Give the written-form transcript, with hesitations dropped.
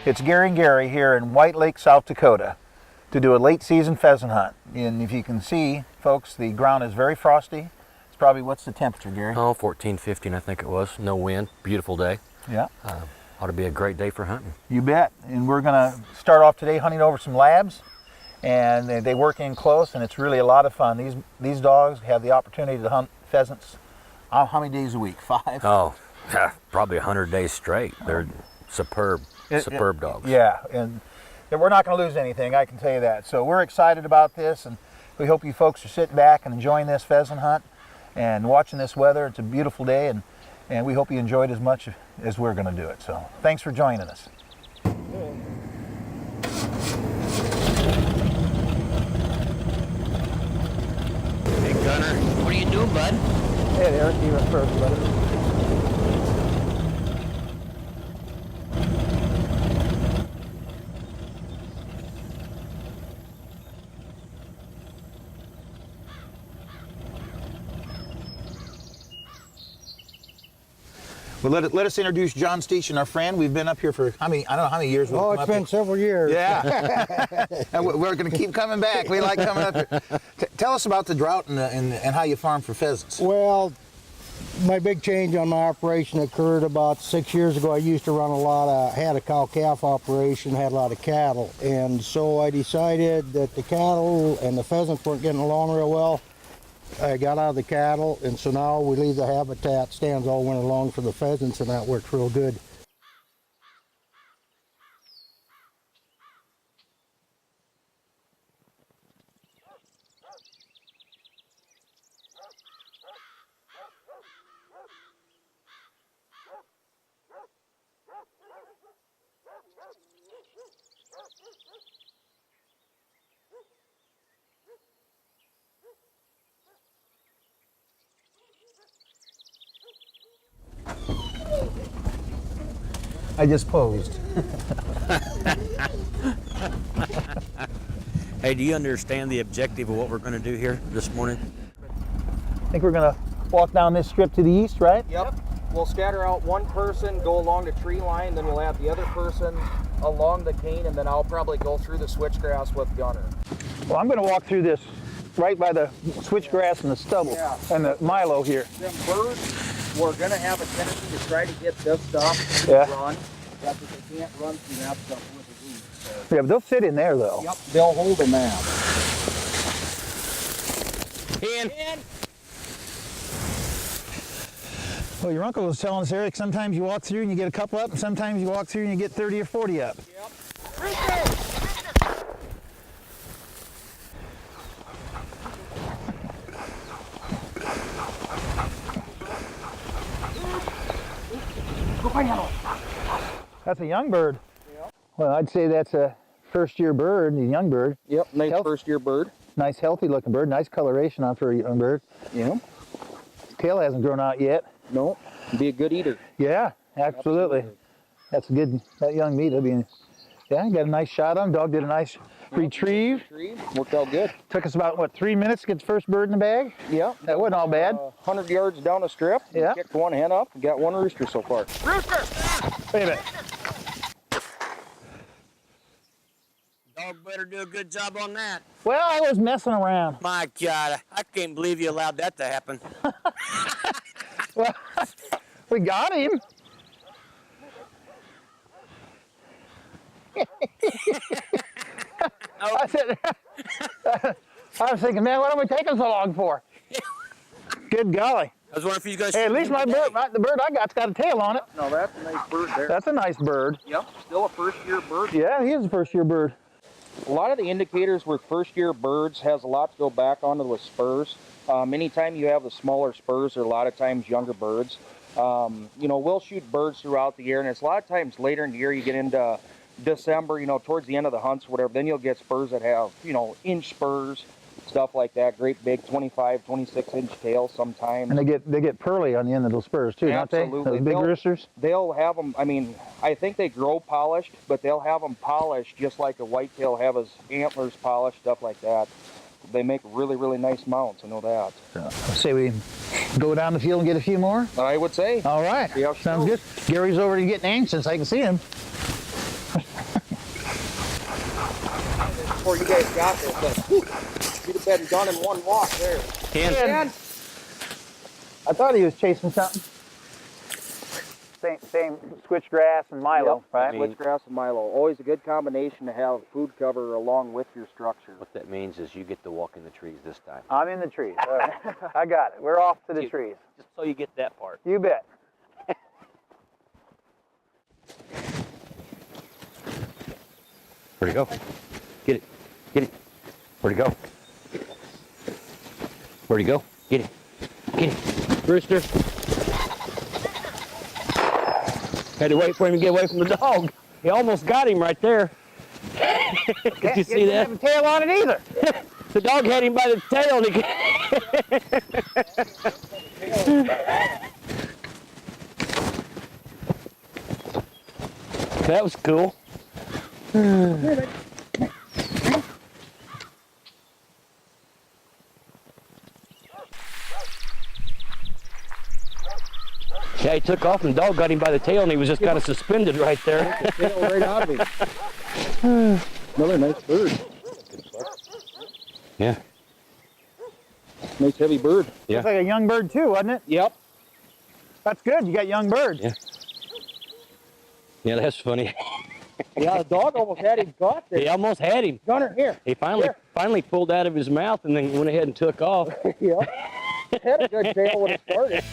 It's Gary and Gary here in White Lake, South Dakota to do a late season pheasant hunt. And if you can see, folks, the ground is very frosty. It's probably, what's the temperature, Gary? Oh, 14, 15 I think it was. No wind, beautiful day. Yeah. Ought to be a great day for hunting. You bet. And we're gonna start off today hunting over some labs. And they work in close, and it's really a lot of fun. These dogs have the opportunity to hunt pheasants, how many days a week? 5? Oh, probably 100 days straight. They're superb dogs. Yeah, and we're not going to lose anything, I can tell you that. So we're excited about this, and we hope you folks are sitting back and enjoying this pheasant hunt and watching this weather. It's a beautiful day, and we hope you enjoy it as much as we're going to do it. So thanks for joining us. Hey Gunner, what are you doing, bud? Hey, Eric, you went first, buddy. Well, let us introduce John Steach, our friend. We've been up here for I don't know how many years. Oh, it's been several years. Yeah. And we're going to keep coming back. We like coming up here. Tell us about the drought and how you farm for pheasants. Well, my big change on my operation occurred about 6 years ago. I used to run had a cow-calf operation, had a lot of cattle. And so I decided that the cattle and the pheasants weren't getting along real well. I got out of the cattle, and so now we leave the habitat stands all winter long for the pheasants, and that works real good. I just posed. Hey, do you understand the objective of what we're going to do here this morning? I think we're going to walk down this strip to the east, right? Yep. We'll scatter out one person, go along the tree line, then we'll have the other person along the cane, and then I'll probably go through the switchgrass with Gunner. Well, I'm going to walk through this right by the switchgrass and the stubble and the milo here. Them birds, we're going to have a tendency to try to get this stuff Yeah. run. That's what they can't run through that stuff with the roots. So. Yeah, but they'll sit in there, though. Yep, they'll hold a map. Well, your uncle was telling us, Eric, sometimes you walk through and you get a couple up, and sometimes you walk through and you get 30 or 40 up. Yep. That's a young bird. Yep. Well, I'd say that's a first-year bird, a young bird. Yep, nice first-year bird. Nice, healthy-looking bird. Nice coloration on for a young bird. Yeah. Tail hasn't grown out yet. No, be a good eater. Yeah, absolutely. That's good. That young meat will be. Yeah, got a nice shot on him. Dog did a nice retrieve. Worked out good. Took us about, what, 3 minutes to get the first bird in the bag? Yeah. That wasn't all bad. 100 yards down the strip. Yeah. Kicked one hen up. Got one rooster so far. Wait a minute. Dog better do a good job on that. Well, I was messing around. My God, I can't believe you allowed that to happen. Well, we got him. I said, I was thinking, man, what am we taking so long for? Good golly. I was wondering if you guys. Hey, at least the bird I got's got a tail on it. No, that's a nice bird there. That's a nice bird. Yep, still a first-year bird. Yeah, he is a first-year bird. A lot of the indicators with first-year birds has a lot to go back onto with spurs. Anytime you have the smaller spurs, they're a lot of times younger birds. You know, we'll shoot birds throughout the year, and it's a lot of times later in the year you get into December, you know, towards the end of the hunts or whatever, then you'll get spurs that have, you know, inch spurs, stuff like that, great big 25, 26-inch tails sometimes. And they get pearly on the end of those spurs too, Absolutely. don't they? Those big roosters? They'll have them, I mean, I think they grow polished, but they'll have them polished just like a whitetail have his antlers polished, stuff like that. They make really, really nice mounts, I know that. Let's say we go down the field and get a few more? I would say. All right, Yeah, sounds good. Gary's already getting anxious, I can see him. before you guys got there, but you'd have been done in one walk there. And I thought he was chasing something. Same switchgrass and Milo, Yep, right? switchgrass and Milo. Always a good combination to have food cover along with your structure. What that means is you get to walk in the trees this time. I'm in the trees. All right. I got it. We're off to the trees. Just so you get that part. You bet. Where'd he go? Get it. Get it. Where'd he go? Where'd he go? Get it. Get it. Rooster. Had to wait for him to get away from the dog. He almost got him right there. Did you see that? Didn't have a tail on it either. The dog had him by the tail. And he... That was cool. Yeah, he took off and the dog got him by the tail and he was just kind of suspended right there. Tail right out of him. Another nice bird. Yeah. Nice heavy bird. Yeah. Looks like a young bird too, wasn't it? Yep. That's good. You got young birds. Yeah. Yeah, that's funny. Yeah, the dog almost had him caught there. He almost had him. Gunner, here. He finally pulled out of his mouth and then went ahead and took off. Yeah. Had a good tail when it started.